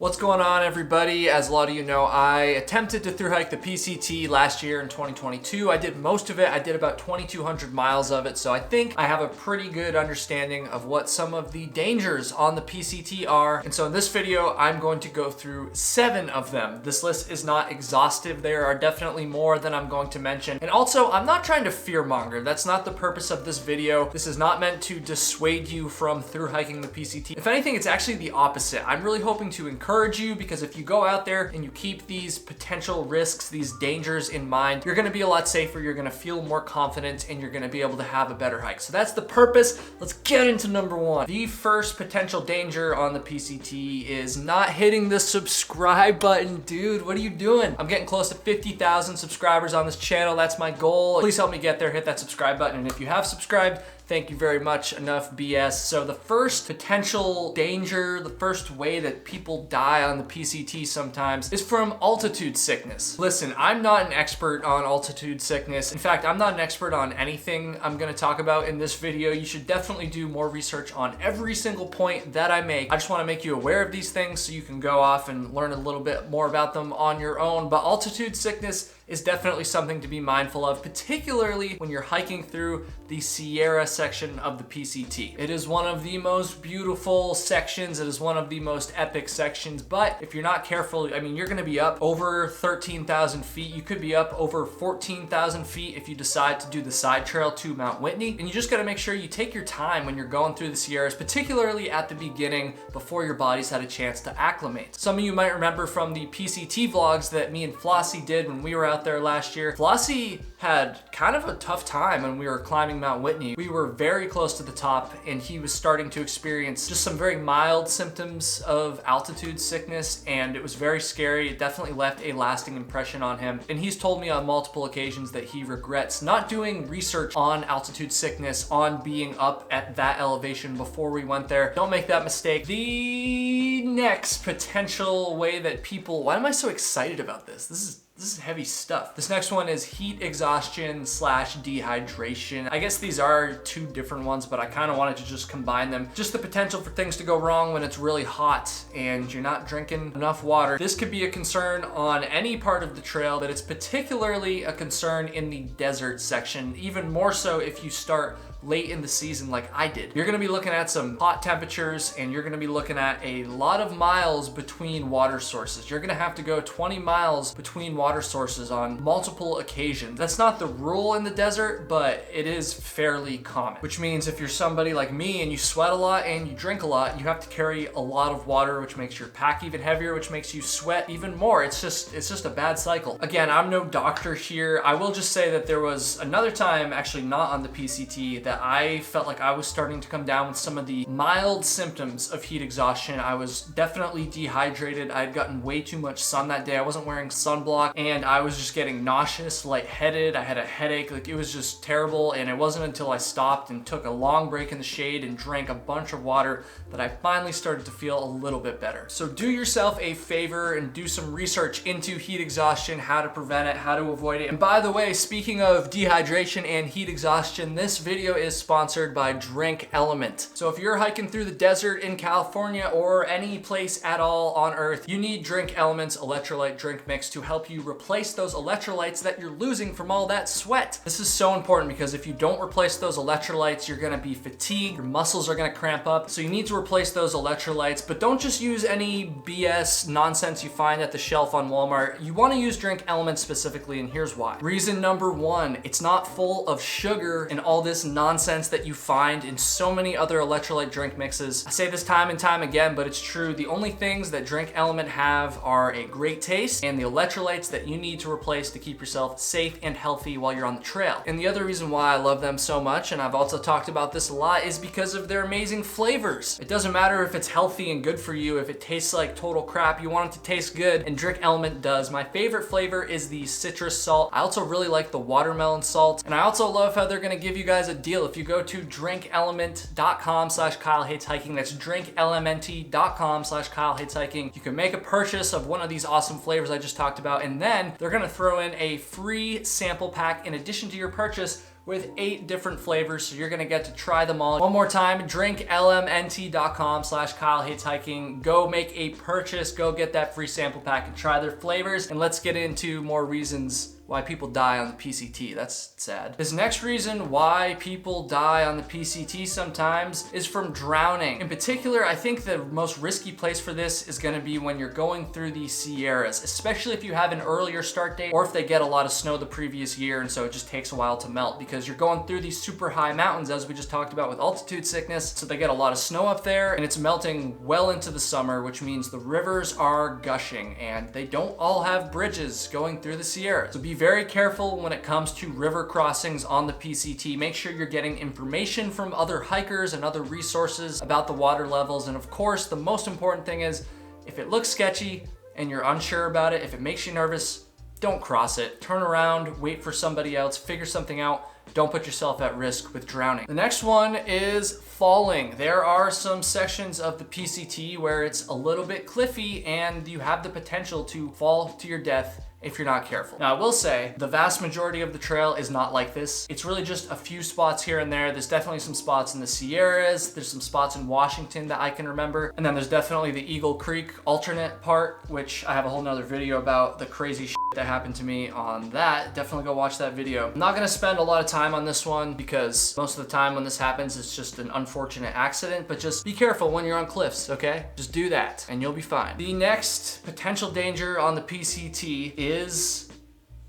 What's going on, everybody? As a lot of you know, I attempted to thru hike the PCT last year in 2022. I did most of it. I did about 2,200 miles of it. So I think I have a pretty good understanding of what some of the dangers on the PCT are. And so in this video, I'm going to go through 7 of them. This list is not exhaustive. There are definitely more than I'm going to mention. And also, I'm not trying to fearmonger. That's not the purpose of this video. This is not meant to dissuade you from thru hiking the PCT. If anything, it's actually the opposite. I'm really hoping to encourage you, because if you go out there and you keep these potential risks, these dangers in mind, you're gonna be a lot safer, you're gonna feel more confident, and you're gonna be able to have a better hike. So that's the purpose. Let's get into number 1. The first potential danger on the PCT is not hitting the subscribe button. Dude, what are you doing? I'm getting close to 50,000 subscribers on this channel. That's my goal. Please help me get there. Hit that subscribe button. And if you have subscribed, thank you very much. Enough BS. So the first potential danger, the first way that people die on the PCT sometimes is from altitude sickness. Listen, I'm not an expert on altitude sickness. In fact, I'm not an expert on anything I'm gonna talk about in this video. You should definitely do more research on every single point that I make. I just wanna make you aware of these things so you can go off and learn a little bit more about them on your own. But altitude sickness is definitely something to be mindful of, particularly when you're hiking through the Sierra section of the PCT. It is one of the most beautiful sections. It is one of the most epic sections, but if you're not careful, I mean, you're gonna be up over 13,000 feet. You could be up over 14,000 feet if you decide to do the side trail to Mount Whitney. And you just gotta make sure you take your time when you're going through the Sierras, particularly at the beginning before your body's had a chance to acclimate. Some of you might remember from the PCT vlogs that me and Flossie did when we were out there last year. Flossie had kind of a tough time when we were climbing Mount Whitney. We were very close to the top and he was starting to experience just some very mild symptoms of altitude sickness, and it was very scary. It definitely left a lasting impression on him. And he's told me on multiple occasions that he regrets not doing research on altitude sickness, on being up at that elevation before we went there. Don't make that mistake. The next potential way that people, why am I so excited about this? This is heavy stuff. This next one is heat exhaustion / dehydration. I guess these are 2 different ones, but I kind of wanted to just combine them. Just the potential for things to go wrong when it's really hot and you're not drinking enough water. This could be a concern on any part of the trail, but it's particularly a concern in the desert section, even more so if you start late in the season like I did. You're gonna be looking at some hot temperatures and you're gonna be looking at a lot of miles between water sources. You're gonna have to go 20 miles between water sources on multiple occasions. That's not the rule in the desert, but it is fairly common, which means if you're somebody like me and you sweat a lot and you drink a lot, you have to carry a lot of water, which makes your pack even heavier, which makes you sweat even more. It's just a bad cycle. Again, I'm no doctor here. I will just say that there was another time, actually not on the PCT, that I felt like I was starting to come down with some of the mild symptoms of heat exhaustion. I was definitely dehydrated. I had gotten way too much sun that day. I wasn't wearing sunblock and I was just getting nauseous, lightheaded. I had a headache. Like, it was just terrible. And it wasn't until I stopped and took a long break in the shade and drank a bunch of water that I finally started to feel a little bit better. So do yourself a favor and do some research into heat exhaustion, how to prevent it, how to avoid it. And by the way, speaking of dehydration and heat exhaustion, this video is sponsored by Drink Element. So if you're hiking through the desert in California or any place at all on Earth, you need Drink Element's electrolyte drink mix to help you replace those electrolytes that you're losing from all that sweat. This is so important because if you don't replace those electrolytes, you're gonna be fatigued, your muscles are gonna cramp up. So you need to replace those electrolytes, but don't just use any BS nonsense you find at the shelf on Walmart. You wanna use Drink Element specifically, and here's why. Reason number 1, it's not full of sugar and all this nonsense that you find in so many other electrolyte drink mixes. I say this time and time again, but it's true. The only things that Drink Element have are a great taste and the electrolytes that you need to replace to keep yourself safe and healthy while you're on the trail. And the other reason why I love them so much, and I've also talked about this a lot, is because of their amazing flavors. It doesn't matter if it's healthy and good for you, if it tastes like total crap, you want it to taste good, and Drink Element does. My favorite flavor is the citrus salt. I also really like the watermelon salt, and I also love how they're gonna give you guys a deal. If you go to drinkelement.com/KyleHatesHiking, that's drinkelement.com/KyleHatesHiking, you can make a purchase of one of these awesome flavors I just talked about, and then they're gonna throw in a free sample pack in addition to your purchase with 8 different flavors, so you're gonna get to try them all. One more time, drinklmnt.com/KyleHatesHiking. Go make a purchase, go get that free sample pack and try their flavors. And let's get into more reasons why people die on the PCT. That's sad. This next reason why people die on the PCT sometimes is from drowning. In particular, I think the most risky place for this is gonna be when you're going through the Sierras, especially if you have an earlier start date or if they get a lot of snow the previous year and so it just takes a while to melt, because you're going through these super high mountains, as we just talked about with altitude sickness, so they get a lot of snow up there and it's melting well into the summer, which means the rivers are gushing and they don't all have bridges going through the Sierras. So be very careful when it comes to river crossings on the PCT. Make sure you're getting information from other hikers and other resources about the water levels. And of course, the most important thing is, if it looks sketchy and you're unsure about it, if it makes you nervous, don't cross it. Turn around, wait for somebody else, figure something out. Don't put yourself at risk with drowning. The next one is falling. There are some sections of the PCT where it's a little bit cliffy and you have the potential to fall to your death if you're not careful. Now, I will say the vast majority of the trail is not like this. It's really just a few spots here and there. There's definitely some spots in the Sierras. There's some spots in Washington that I can remember. And then there's definitely the Eagle Creek alternate part, which I have a whole nother video about the crazy shit that happened to me on that. Definitely go watch that video. I'm not gonna spend a lot of time on this one because most of the time when this happens, it's just an unfortunate accident, but just be careful when you're on cliffs, okay? Just do that and you'll be fine. The next potential danger on the PCT is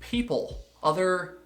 people, other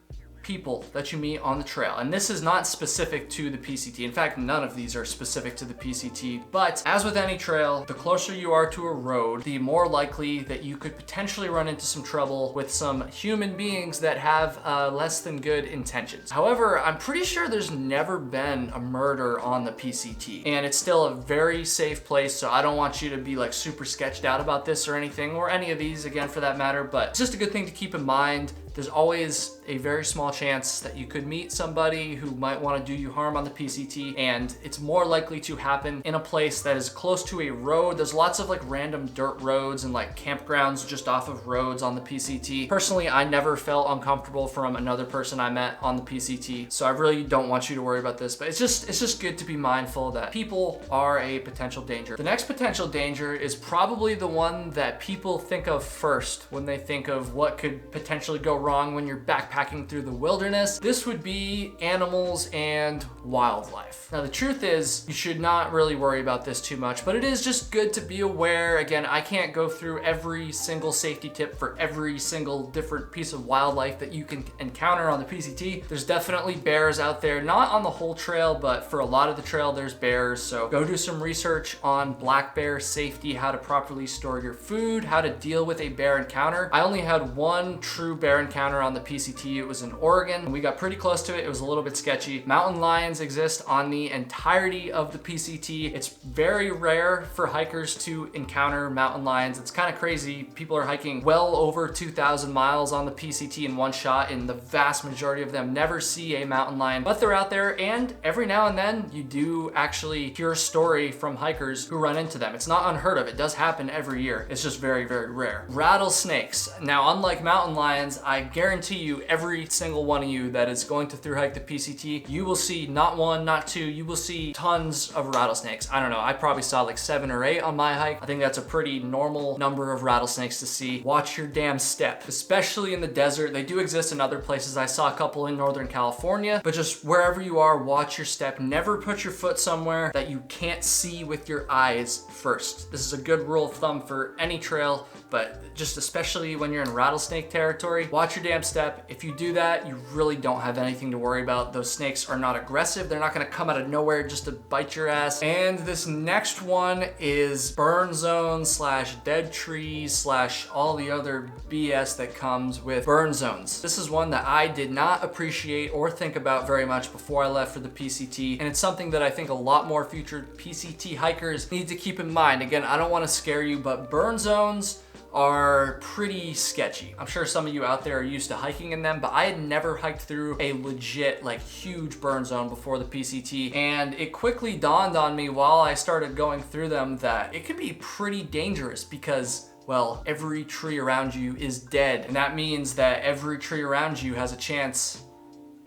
people that you meet on the trail. And this is not specific to the PCT. In fact, none of these are specific to the PCT, but as with any trail, the closer you are to a road, the more likely that you could potentially run into some trouble with some human beings that have less than good intentions. However, I'm pretty sure there's never been a murder on the PCT, and it's still a very safe place, so I don't want you to be like super sketched out about this or anything, or any of these again for that matter, but it's just a good thing to keep in mind. There's always a very small chance that you could meet somebody who might want to do you harm on the PCT, and it's more likely to happen in a place that is close to a road. There's lots of like random dirt roads and like campgrounds just off of roads on the PCT. Personally, I never felt uncomfortable from another person I met on the PCT, so I really don't want you to worry about this, but it's just good to be mindful that people are a potential danger. The next potential danger is probably the one that people think of first when they think of what could potentially go wrong when you're backpacking through the wilderness. This would be animals and wildlife. Now, the truth is, you should not really worry about this too much, but it is just good to be aware. Again, I can't go through every single safety tip for every single different piece of wildlife that you can encounter on the PCT. There's definitely bears out there, not on the whole trail, but for a lot of the trail, there's bears. So go do some research on black bear safety, how to properly store your food, how to deal with a bear encounter. I only had one true bear encounter on the PCT. It was in Oregon, and we got pretty close to it. It was a little bit sketchy. Mountain lions exist on the entirety of the PCT. It's very rare for hikers to encounter mountain lions. It's kind of crazy. People are hiking well over 2,000 miles on the PCT in one shot, and the vast majority of them never see a mountain lion, but they're out there, and every now and then you do actually hear a story from hikers who run into them. It's not unheard of. It does happen every year. It's just very, very rare. Rattlesnakes. Now, unlike mountain lions, I guarantee you, every single one of you that is going to thru hike the PCT, you will see not one, not two, you will see tons of rattlesnakes. I don't know, I probably saw like 7 or 8 on my hike. I think that's a pretty normal number of rattlesnakes to see. Watch your damn step, especially in the desert. They do exist in other places. I saw a couple in Northern California, but just wherever you are, watch your step. Never put your foot somewhere that you can't see with your eyes first. This is a good rule of thumb for any trail, but just especially when you're in rattlesnake territory, watch your damn step. If you do that, you really don't have anything to worry about. Those snakes are not aggressive. They're not gonna come out of nowhere just to bite your ass. And this next one is burn zones / dead trees / all the other BS that comes with burn zones. This is one that I did not appreciate or think about very much before I left for the PCT. And it's something that I think a lot more future PCT hikers need to keep in mind. Again, I don't wanna scare you, but burn zones are pretty sketchy. I'm sure some of you out there are used to hiking in them, but I had never hiked through a legit, like, huge burn zone before the PCT, and it quickly dawned on me while I started going through them that it could be pretty dangerous because, well, every tree around you is dead, and that means that every tree around you has a chance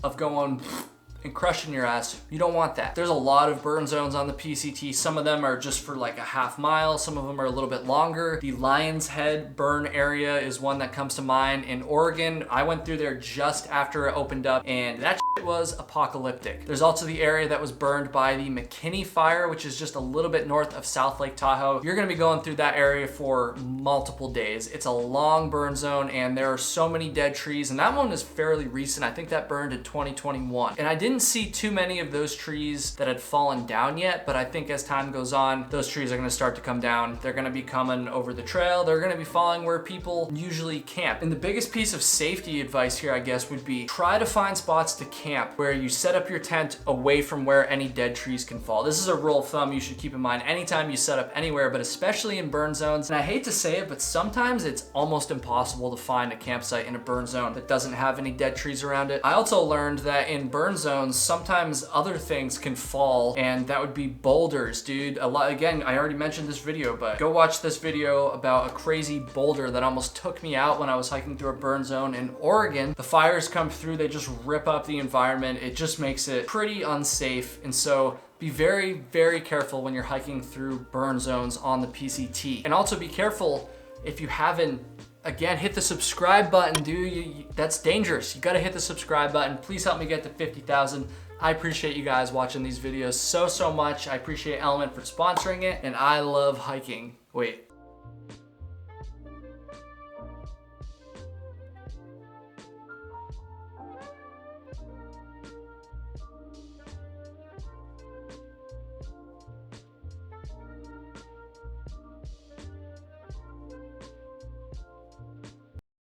of going and crushing your ass. You don't want that. There's a lot of burn zones on the PCT. Some of them are just for like a half mile. Some of them are a little bit longer. The Lion's Head burn area is one that comes to mind. In Oregon, I went through there just after it opened up, and that shit was apocalyptic. There's also the area that was burned by the McKinney fire, which is just a little bit north of South Lake Tahoe. You're gonna be going through that area for multiple days. It's a long burn zone, and there are so many dead trees, and that one is fairly recent. I think that burned in 2021. And I didn't see too many of those trees that had fallen down yet, but I think as time goes on, those trees are gonna start to come down. They're gonna be coming over the trail. They're gonna be falling where people usually camp. And the biggest piece of safety advice here, I guess, would be try to find spots to camp where you set up your tent away from where any dead trees can fall. This is a rule of thumb you should keep in mind anytime you set up anywhere, but especially in burn zones. And I hate to say it, but sometimes it's almost impossible to find a campsite in a burn zone that doesn't have any dead trees around it. I also learned that in burn zones, sometimes other things can fall, and that would be boulders, dude. Again, I already mentioned this video, but go watch this video about a crazy boulder that almost took me out when I was hiking through a burn zone in Oregon. The fires come through, they just rip up the environment. It just makes it pretty unsafe, and so be very, very careful when you're hiking through burn zones on the PCT. And also be careful if you haven't, again, hit the subscribe button, dude. That's dangerous. You gotta hit the subscribe button. Please help me get to 50,000. I appreciate you guys watching these videos so much. I appreciate Element for sponsoring it, and I love hiking. Wait.